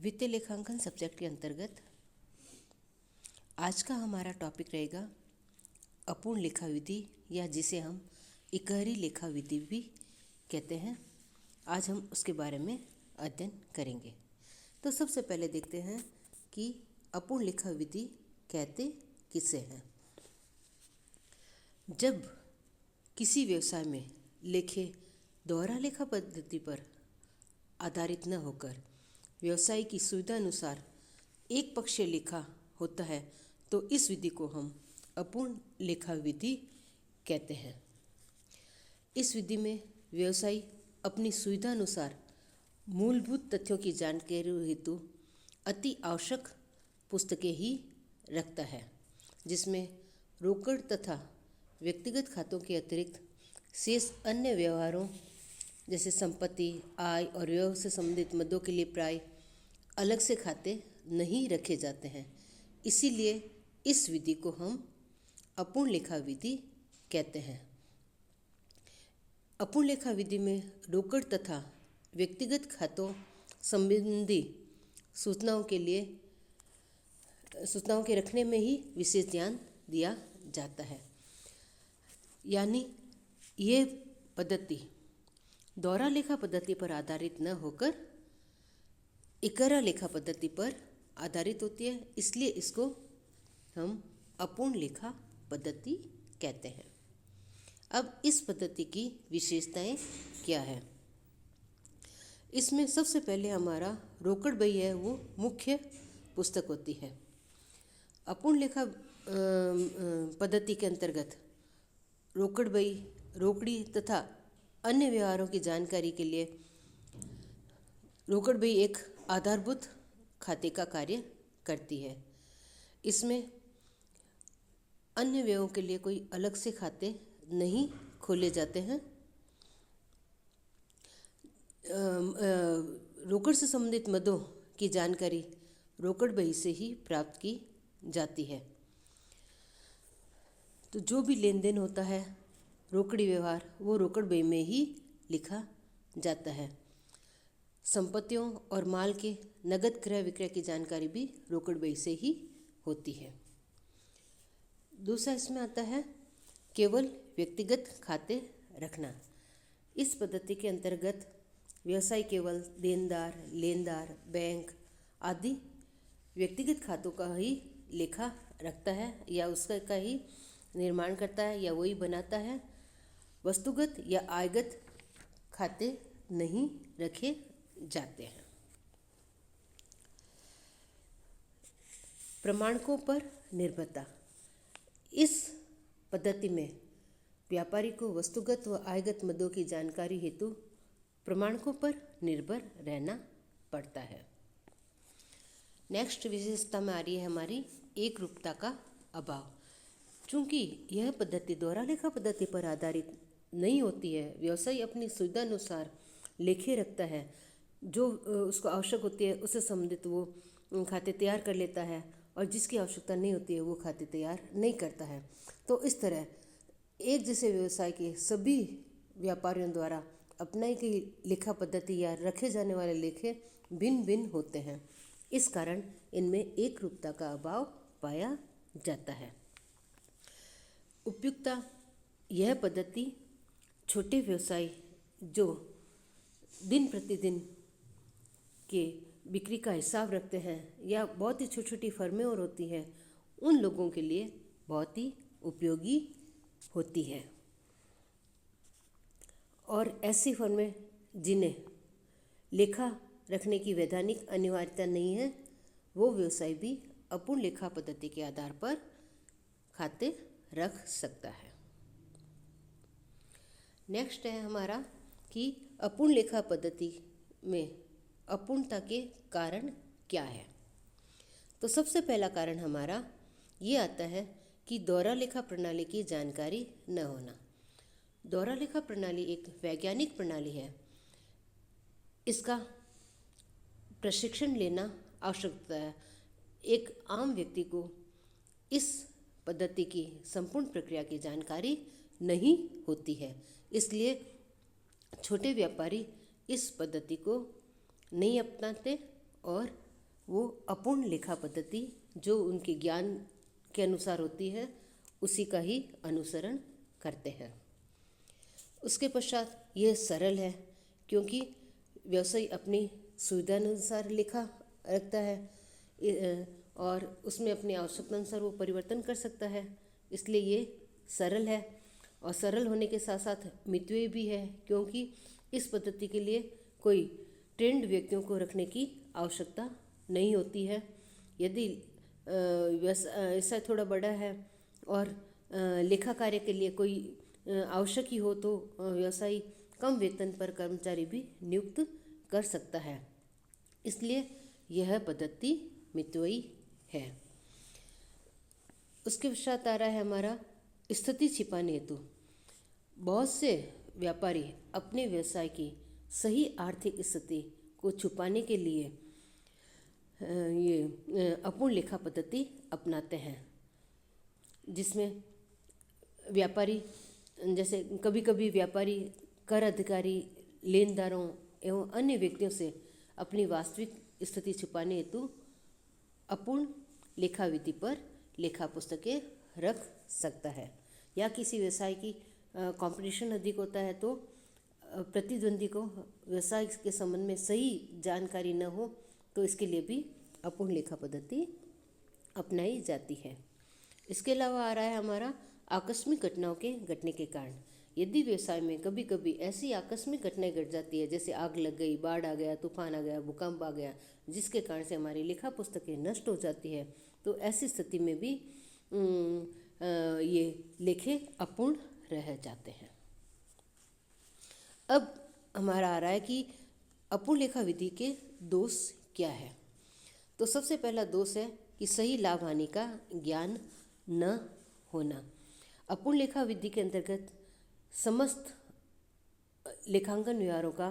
वित्तीय लेखांकन सब्जेक्ट के अंतर्गत आज का हमारा टॉपिक रहेगा अपूर्ण लेखा विधि, या जिसे हम इकहरी लेखा विधि भी कहते हैं। आज हम उसके बारे में अध्ययन करेंगे। तो सबसे पहले देखते हैं कि अपूर्ण लेखा विधि कहते किसे हैं। जब किसी व्यवसाय में लेखे दोहरा लेखा पद्धति पर आधारित न होकर व्यवसाय की सुविधा अनुसार एक पक्षीय लेखा होता है, तो इस विधि को हम अपूर्ण लेखा विधि कहते हैं। इस विधि में व्यवसायी अपनी सुविधा अनुसार मूलभूत तथ्यों की जानकारी हेतु अति आवश्यक पुस्तकें ही रखता है, जिसमें रोकड़ तथा व्यक्तिगत खातों के अतिरिक्त शेष अन्य व्यवहारों जैसे संपत्ति, आय और व्यय से संबंधित मदों के लिए प्राय अलग से खाते नहीं रखे जाते हैं। इसीलिए इस विधि को हम अपूर्ण लेखा विधि कहते हैं। अपूर्ण लेखा विधि में रोकड़ तथा व्यक्तिगत खातों संबंधी सूचनाओं के रखने में ही विशेष ध्यान दिया जाता है। यानी ये पद्धति दोहरा लेखा पद्धति पर आधारित न होकर इकहरा लेखा पद्धति पर आधारित होती है, इसलिए इसको हम अपूर्ण लेखा पद्धति कहते हैं। अब इस पद्धति की विशेषताएं क्या है। इसमें सबसे पहले हमारा रोकड़ बही है, वो मुख्य पुस्तक होती है। अपूर्ण लेखा पद्धति के अंतर्गत रोकड़ बही, रोकड़ी तथा अन्य व्यवहारों की जानकारी के लिए रोकड़ बही एक आधारभूत खाते का कार्य करती है। इसमें अन्य व्ययों के लिए कोई अलग से खाते नहीं खोले जाते हैं। रोकड़ से संबंधित मदों की जानकारी रोकड़ बही से ही प्राप्त की जाती है। तो जो भी लेन देन होता है, रोकड़ी व्यवहार, वो रोकड़ बही में ही लिखा जाता है। संपत्तियों और माल के नगद क्रय विक्रय की जानकारी भी रोकड़ बही से ही होती है। दूसरा इसमें आता है केवल व्यक्तिगत खाते रखना। इस पद्धति के अंतर्गत व्यवसाय केवल देनदार, लेनदार, बैंक आदि व्यक्तिगत खातों का ही लेखा रखता है, या उसका का ही निर्माण करता है, या वही बनाता है। वस्तुगत या आयगत खाते नहीं रखे जाते हैं। प्रमाणकों पर निर्भरता। इस पद्धति में व्यापारी को वस्तुगत व आयगत मदों की जानकारी हेतु प्रमाणकों पर निर्भर रहना पड़ता है। नेक्स्ट विशेषता में आ रही है हमारी एक रूपता का अभाव। चूँकि यह पद्धति दोहरा लेखा पद्धति पर आधारित नहीं होती है, व्यवसायी अपनी सुविधा अनुसार लेखे रखता है। जो उसको आवश्यक होती है उससे संबंधित वो खाते तैयार कर लेता है, और जिसकी आवश्यकता नहीं होती है वो खाते तैयार नहीं करता है। तो इस तरह एक जैसे व्यवसाय के सभी व्यापारियों द्वारा अपनाई गई लेखा पद्धति या रखे जाने वाले लेखे भिन्न भिन्न होते हैं। इस कारण इनमें एक रूपता का अभाव पाया जाता है। उपयुक्तता। यह पद्धति छोटे व्यवसाय जो दिन प्रतिदिन के बिक्री का हिसाब रखते हैं, या बहुत ही छोटी छोटी फर्में और होती हैं, उन लोगों के लिए बहुत ही उपयोगी होती है। और ऐसी फर्में जिन्हें लेखा रखने की वैधानिक अनिवार्यता नहीं है, वो व्यवसाय भी अपूर्ण लेखा पद्धति के आधार पर खाते रख सकता है। नेक्स्ट है हमारा कि अपूर्ण लेखा पद्धति में अपूर्णता के कारण क्या है। तो सबसे पहला कारण हमारा ये आता है कि दोहरा लेखा प्रणाली की जानकारी न होना। दोहरा लेखा प्रणाली एक वैज्ञानिक प्रणाली है। इसका प्रशिक्षण लेना आवश्यक होता है। एक आम व्यक्ति को इस पद्धति की संपूर्ण प्रक्रिया की जानकारी नहीं होती है, इसलिए छोटे व्यापारी इस पद्धति को नहीं अपनाते और वो अपूर्ण लेखा पद्धति जो उनके ज्ञान के अनुसार होती है उसी का ही अनुसरण करते हैं। उसके पश्चात यह सरल है क्योंकि व्यवसायी अपनी सुविधानुसार लेखा रखता है और उसमें अपनी आवश्यकता अनुसार वो परिवर्तन कर सकता है, इसलिए ये सरल है। और सरल होने के साथ साथ मितव्ययी भी है क्योंकि इस पद्धति के लिए कोई ट्रेंड व्यक्तियों को रखने की आवश्यकता नहीं होती है। यदि व्यवसाय थोड़ा बड़ा है और लेखा कार्य के लिए कोई आवश्यक ही हो तो व्यवसायी कम वेतन पर कर्मचारी भी नियुक्त कर सकता है, इसलिए यह पद्धति मितव्ययी है। उसके पश्चात आ रहा है हमारा स्थिति छिपाने हेतु। बहुत से व्यापारी अपने व्यवसाय की सही आर्थिक स्थिति को छुपाने के लिए ये अपूर्ण लेखा पद्धति अपनाते हैं, जिसमें व्यापारी जैसे कभी कभी व्यापारी कर अधिकारी, लेनदारों एवं अन्य व्यक्तियों से अपनी वास्तविक स्थिति छुपाने हेतु अपूर्ण लेखा विधि पर लेखा पुस्तकें रख सकता है। या किसी व्यवसाय की कंपटीशन अधिक होता है तो प्रतिद्वंदी को व्यवसाय के संबंध में सही जानकारी न हो तो इसके लिए भी अपूर्ण लेखा पद्धति अपनाई जाती है। इसके अलावा आ रहा है हमारा आकस्मिक घटनाओं के घटने के कारण। यदि व्यवसाय में कभी कभी ऐसी आकस्मिक घटनाएं घट जाती है जैसे आग लग गई, बाढ़ आ गया, तूफान आ गया, भूकंप आ गया, जिसके कारण से हमारी लेखा पुस्तकें नष्ट हो जाती है, तो ऐसी स्थिति में भी ये लेखे अपूर्ण रह जाते हैं। अब हमारा आ रहा है कि अपूर्ण लेखा विधि के दोष क्या है। तो सबसे पहला दोष है कि सही लाभ हानि का ज्ञान न होना। अपूर्ण लेखा विधि के अंतर्गत समस्त लेखांकन व्यवहारों का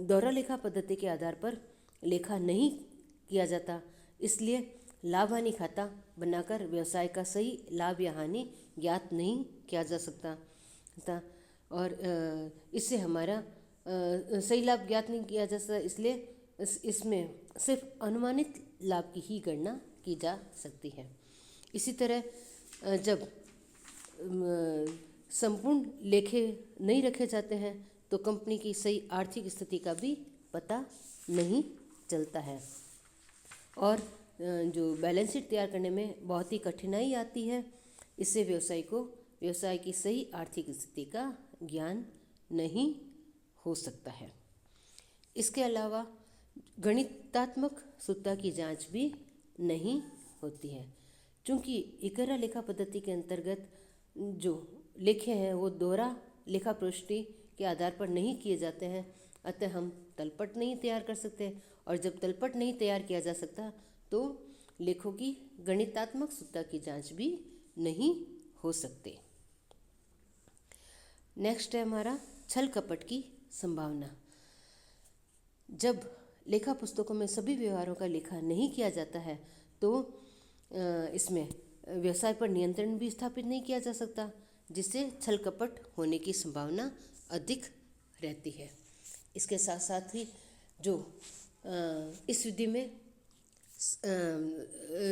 दोहरा लेखा पद्धति के आधार पर लेखा नहीं किया जाता, इसलिए लाभ हानि खाता बनाकर व्यवसाय का सही लाभ या हानि ज्ञात नहीं किया जा सकता और इससे हमारा सही लाभ ज्ञात नहीं किया जा सकता, इसलिए इसमें सिर्फ अनुमानित लाभ की ही गणना की जा सकती है। इसी तरह जब संपूर्ण लेखे नहीं रखे जाते हैं तो कंपनी की सही आर्थिक स्थिति का भी पता नहीं चलता है और जो बैलेंस शीट तैयार करने में बहुत ही कठिनाई आती है। इससे व्यवसायी को व्यवसाय की सही आर्थिक स्थिति का ज्ञान नहीं हो सकता है। इसके अलावा गणितात्मक शुद्धता की जांच भी नहीं होती है, क्योंकि इकरा लेखा पद्धति के अंतर्गत जो लेखे हैं वो दोहरा लेखा प्रविष्टि के आधार पर नहीं किए जाते हैं, अतः हम तलपट नहीं तैयार कर सकते और जब तलपट नहीं तैयार किया जा सकता तो लेखों की गणितात्मक शुद्धता की जांच भी नहीं हो सकती। नेक्स्ट है हमारा छल कपट की संभावना। जब लेखा पुस्तकों में सभी व्यवहारों का लेखा नहीं किया जाता है तो इसमें व्यवसाय पर नियंत्रण भी स्थापित नहीं किया जा सकता, जिससे छल कपट होने की संभावना अधिक रहती है। इसके साथ साथ ही जो इस विधि में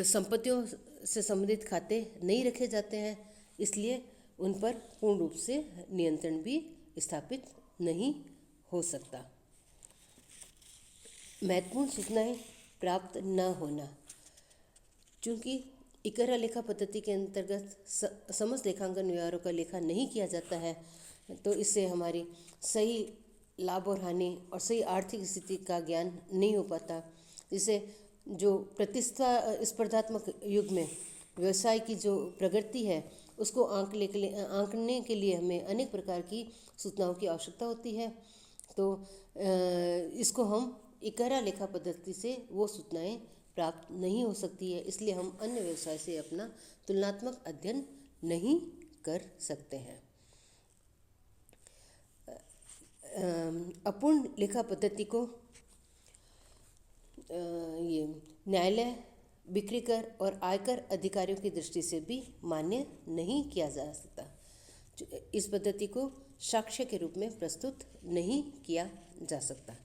संपत्तियों से संबंधित खाते नहीं रखे जाते हैं, इसलिए उन पर पूर्ण रूप से नियंत्रण भी स्थापित नहीं हो सकता। महत्वपूर्ण सूचनाएं प्राप्त न होना। चूँकि इकरा लेखा पद्धति के अंतर्गत समस्त लेखांकन व्यवहारों का लेखा नहीं किया जाता है तो इससे हमारी सही लाभ और हानि और सही आर्थिक स्थिति का ज्ञान नहीं हो पाता, जिससे जो स्पर्धात्मक युग में व्यवसाय की जो प्रगति है उसको आंकने के लिए हमें अनेक प्रकार की सूचनाओं की आवश्यकता होती है। तो इसको हम इकरा लेखा पद्धति से वो सूचनाएं प्राप्त नहीं हो सकती है, इसलिए हम अन्य व्यवसाय से अपना तुलनात्मक अध्ययन नहीं कर सकते हैं। अपूर्ण लेखा पद्धति को ये न्यायालय, बिक्री कर और आयकर अधिकारियों की दृष्टि से भी मान्य नहीं किया जा सकता। इस पद्धति को साक्ष्य के रूप में प्रस्तुत नहीं किया जा सकता।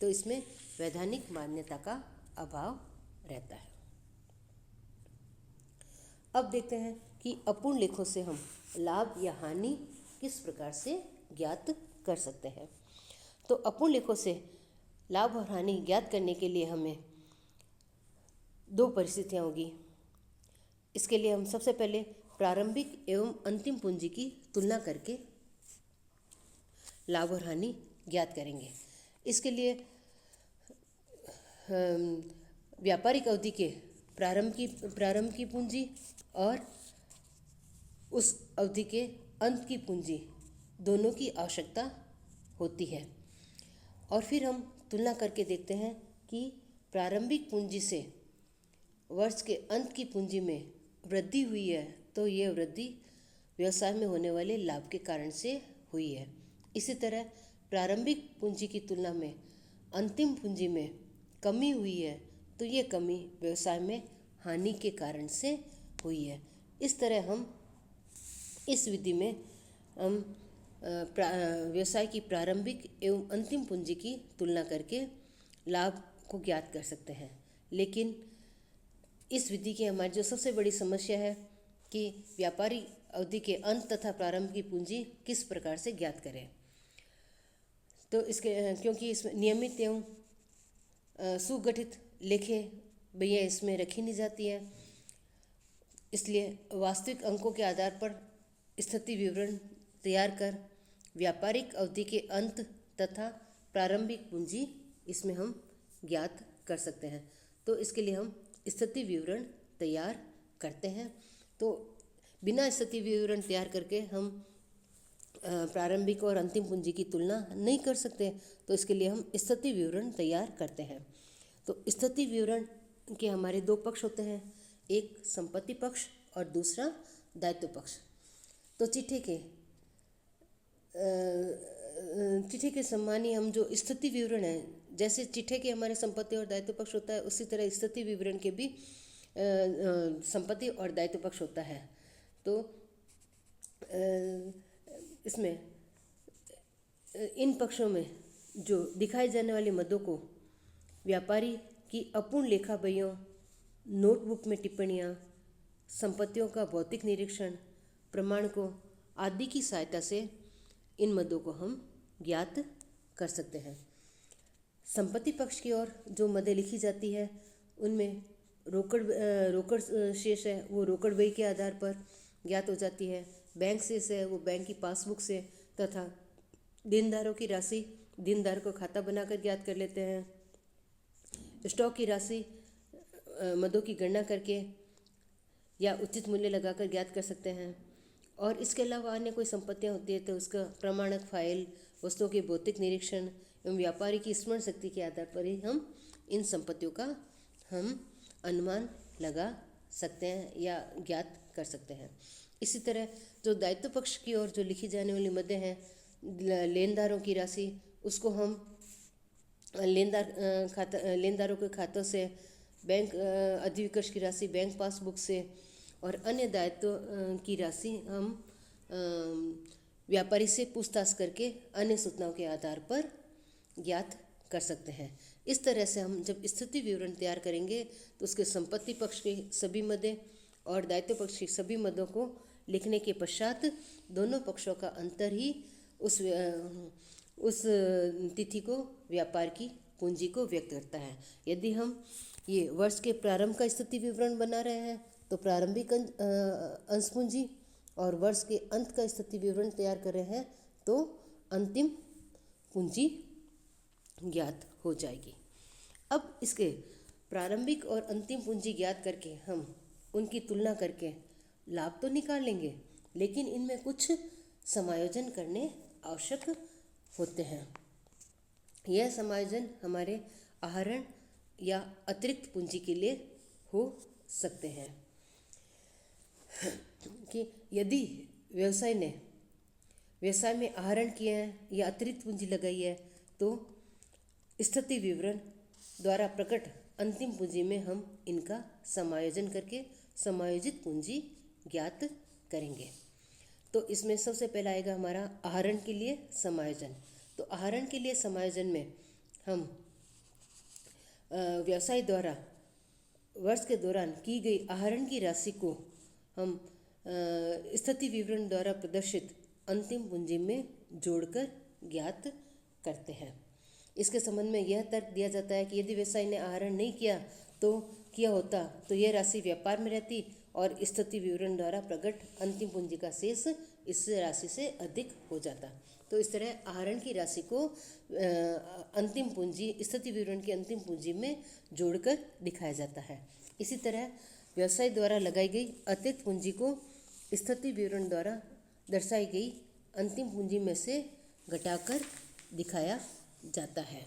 तो इसमें वैधानिक मान्यता का अभाव रहता है। अब देखते हैं कि अपूर्ण लेखों से हम लाभ या हानि किस प्रकार से ज्ञात कर सकते हैं। तो अपूर्ण लेखों से लाभ और हानि ज्ञात करने के लिए हमें दो परिस्थितियाँ होगी। इसके लिए हम सबसे पहले प्रारंभिक एवं अंतिम पूंजी की तुलना करके लाभ और हानि ज्ञात करेंगे। इसके लिए व्यापारिक अवधि के प्रारंभ की पूंजी और उस अवधि के अंत की पूंजी दोनों की आवश्यकता होती है। और फिर हम तुलना करके देखते हैं कि प्रारंभिक पूंजी से वर्ष के अंत की पूंजी में वृद्धि हुई है तो यह वृद्धि व्यवसाय में होने वाले लाभ के कारण से हुई है। इसी तरह प्रारंभिक पूंजी की तुलना में अंतिम पूंजी में कमी हुई है तो ये कमी व्यवसाय में हानि के कारण से हुई है। इस तरह हम इस विधि में हम व्यवसाय की प्रारंभिक एवं अंतिम पूंजी की तुलना करके लाभ को ज्ञात कर सकते हैं। लेकिन इस विधि की हमारी जो सबसे बड़ी समस्या है कि व्यापारी अवधि के अंत तथा प्रारंभ की पूंजी किस प्रकार से ज्ञात करें। तो इसके क्योंकि इसमें नियमित एवं सुगठित लेखें भैया इसमें रखी नहीं जाती है, इसलिए वास्तविक अंकों के आधार पर स्थिति विवरण तैयार कर व्यापारिक अवधि के अंत तथा प्रारंभिक पूंजी इसमें हम ज्ञात कर सकते हैं। तो इसके लिए हम स्थिति विवरण तैयार करते हैं। तो बिना स्थिति विवरण तैयार करके हम प्रारंभिक और अंतिम पूंजी की तुलना नहीं कर सकते, तो इसके लिए हम स्थिति विवरण तैयार करते हैं। तो स्थिति विवरण के हमारे दो पक्ष होते हैं, एक संपत्ति पक्ष और दूसरा दायित्व पक्ष। तो चिट्ठे के सम्मानी हम जो स्थिति विवरण है, जैसे चिट्ठे के हमारे संपत्ति और दायित्व पक्ष होता है, उसी तरह स्थिति विवरण के भी संपत्ति और दायित्व पक्ष होता है। तो इसमें इन पक्षों में जो दिखाए जाने वाले मदों को व्यापारी की अपूर्ण लेखा बहियों, नोटबुक में टिप्पणियाँ, संपत्तियों का भौतिक निरीक्षण, प्रमाणकों आदि की सहायता से इन मदों को हम ज्ञात कर सकते हैं। संपत्ति पक्ष की ओर जो मदें लिखी जाती है उनमें रोकड़ शेष है वो रोकड़ बही के आधार पर ज्ञात हो जाती है, बैंक शेष है वो बैंक की पासबुक से, तथा देनदारों की राशि देनदार को खाता बनाकर ज्ञात कर लेते हैं। स्टॉक की राशि मदों की गणना करके या उचित मूल्य लगाकर ज्ञात कर सकते हैं। और इसके अलावा अन्य कोई संपत्तियां होती है तो उसका प्रमाणक फाइल, वस्तुओं के भौतिक निरीक्षण एवं व्यापारी की स्मरण शक्ति के आधार पर ही हम इन संपत्तियों का हम अनुमान लगा सकते हैं या ज्ञात कर सकते हैं। इसी तरह जो दायित्व पक्ष की ओर जो लिखी जाने वाली मदें हैं, लेनदारों की राशि, उसको हम लेनदारों के खातों से, बैंक अधिविकर्ष की राशि बैंक पासबुक से और अन्य दायित्व की राशि हम व्यापारी से पूछताछ करके अन्य सूचनाओं के आधार पर ज्ञात कर सकते हैं। इस तरह से हम जब स्थिति विवरण तैयार करेंगे तो उसके संपत्ति पक्ष की सभी मदें और दायित्व पक्ष की सभी मदों को लिखने के पश्चात दोनों पक्षों का अंतर ही उस तिथि को, व्यापार की पूंजी को व्यक्त करता है। यदि हम ये वर्ष के प्रारंभ का स्थिति विवरण बना रहे हैं तो प्रारंभिक अंश पूंजी, और वर्ष के अंत का स्थिति विवरण तैयार कर रहे हैं तो अंतिम पूंजी ज्ञात हो जाएगी। अब इसके प्रारंभिक और अंतिम पूंजी ज्ञात करके हम उनकी तुलना करके लाभ तो निकाल लेंगे, लेकिन इनमें कुछ समायोजन करने आवश्यक होते हैं। यह समायोजन हमारे आहरण या अतिरिक्त पूंजी के लिए हो सकते हैं कि यदि व्यवसाय में आहरण किए हैं या अतिरिक्त पूंजी लगाई है तो स्थिति विवरण द्वारा प्रकट अंतिम पूंजी में हम इनका समायोजन करके समायोजित पूंजी ज्ञात करेंगे। तो इसमें सबसे पहला आएगा हमारा आहरण के लिए समायोजन। तो आहरण के लिए समायोजन में हम व्यवसाय द्वारा वर्ष के दौरान की गई आहरण की राशि को हम स्थिति विवरण द्वारा प्रदर्शित अंतिम पूंजी में जोड़कर ज्ञात करते हैं। इसके संबंध में यह तर्क दिया जाता है कि यदि व्यवसाय ने आहरण नहीं किया होता तो यह राशि व्यापार में रहती और स्थिति विवरण द्वारा प्रकट अंतिम पूंजी का शेष इस राशि से अधिक हो जाता। तो इस तरह आहरण की राशि को अंतिम पूंजी स्थिति विवरण की अंतिम पूंजी में जोड़कर दिखाया जाता है। इसी तरह व्यवसाय द्वारा लगाई गई अतिरिक्त पूंजी को स्थिति विवरण द्वारा दर्शाई गई अंतिम पूंजी में से घटाकर दिखाया जाता है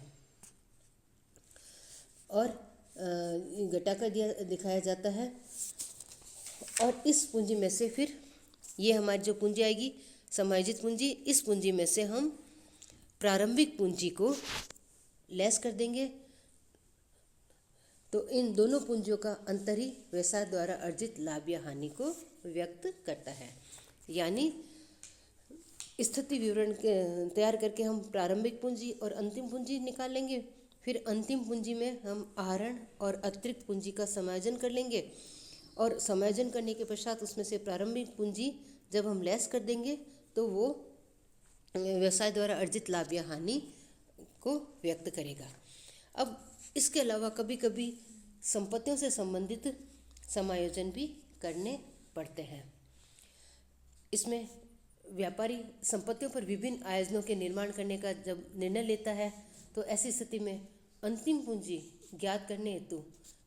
और दिखाया जाता है। और इस पूंजी में से फिर ये हमारी जो पूंजी आएगी समायोजित पूंजी, इस पूंजी में से हम प्रारंभिक पूंजी को लेस कर देंगे। तो इन दोनों पूंजियों का अंतर ही व्यवसाय द्वारा अर्जित लाभ या हानि को व्यक्त करता है। यानी स्थिति विवरण तैयार करके हम प्रारंभिक पूंजी और अंतिम पूंजी निकाल लेंगे। फिर अंतिम पूंजी में हम आहरण और अतिरिक्त पूंजी का समायोजन कर लेंगे और समायोजन करने के पश्चात उसमें से प्रारंभिक पूंजी जब हम लेस कर देंगे तो वो व्यवसाय द्वारा अर्जित लाभ या हानि को व्यक्त करेगा। अब इसके अलावा कभी कभी संपत्तियों से संबंधित समायोजन भी करने पड़ते हैं। इसमें व्यापारी संपत्तियों पर विभिन्न आयोजनों के निर्माण करने का जब निर्णय लेता है तो ऐसी स्थिति में अंतिम पूंजी ज्ञात करने हेतु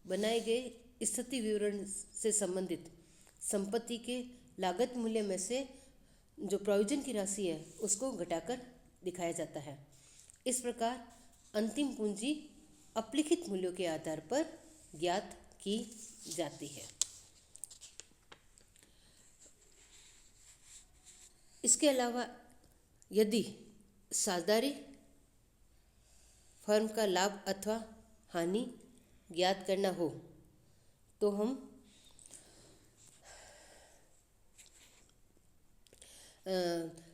बनाए गए स्थिति विवरण से संबंधित संपत्ति के लागत मूल्य में से जो प्रोविजन की राशि है उसको घटाकर दिखाया जाता है। इस प्रकार अंतिम पूंजी अपलिखित मूल्यों के आधार पर ज्ञात की जाती है। इसके अलावा यदि साझेदारी फर्म का लाभ अथवा हानि ज्ञात करना हो तो हम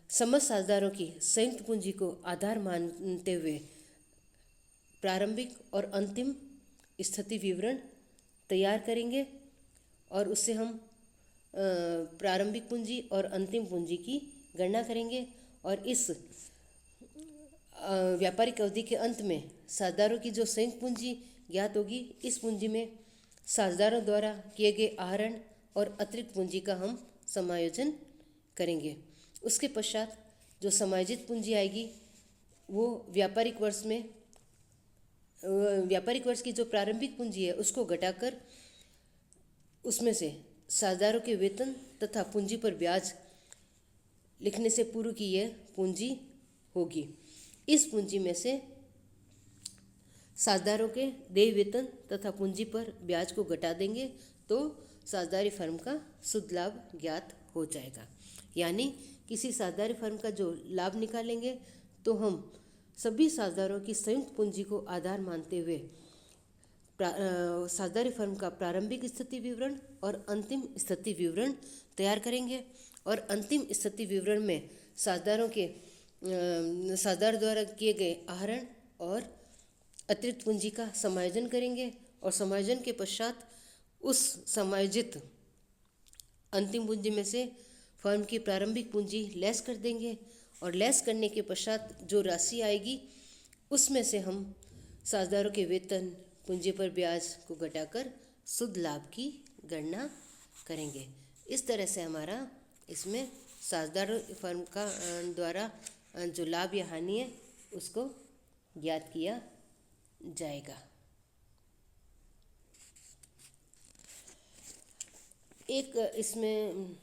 समस्त साझेदारों की संयुक्त पूंजी को आधार मानते हुए प्रारंभिक और अंतिम स्थिति विवरण तैयार करेंगे और उससे हम प्रारंभिक पूंजी और अंतिम पूंजी की गणना करेंगे और इस व्यापारिक अवधि के अंत में साझेदारों की जो संयुक्त पूंजी ज्ञात होगी, इस पूंजी में साझेदारों द्वारा किए गए आहरण और अतिरिक्त पूंजी का हम समायोजन करेंगे। उसके पश्चात जो समायोजित पूंजी आएगी वो व्यापारिक वर्ष की जो प्रारंभिक पूंजी है उसको घटाकर उसमें से साझेदारों के वेतन तथा पूंजी पर ब्याज लिखने से पूर्व की यह पूंजी होगी। इस पूंजी में से साझेदारों के देय वेतन तथा पूंजी पर ब्याज को घटा देंगे तो साझेदारी फर्म का शुद्ध लाभ ज्ञात हो जाएगा। यानी किसी साझेदारी फर्म का जो लाभ निकालेंगे तो हम सभी साझेदारों की संयुक्त पूंजी को आधार मानते हुए साझेदारी फर्म का प्रारंभिक स्थिति विवरण और अंतिम स्थिति विवरण तैयार करेंगे और अंतिम स्थिति विवरण में साझेदार द्वारा किए गए आहरण और अतिरिक्त पूंजी का समायोजन करेंगे और समायोजन के पश्चात उस समायोजित अंतिम पूंजी में से फर्म की प्रारंभिक पूंजी लेस कर देंगे और लेस करने के पश्चात जो राशि आएगी उसमें से हम साझेदारों के वेतन पूंजी पर ब्याज को घटाकर शुद्ध लाभ की गणना करेंगे। इस तरह से हमारा इसमें साझेदार फर्म का द्वारा जो लाभ या हानि है उसको ज्ञात किया जाएगा। एक इसमें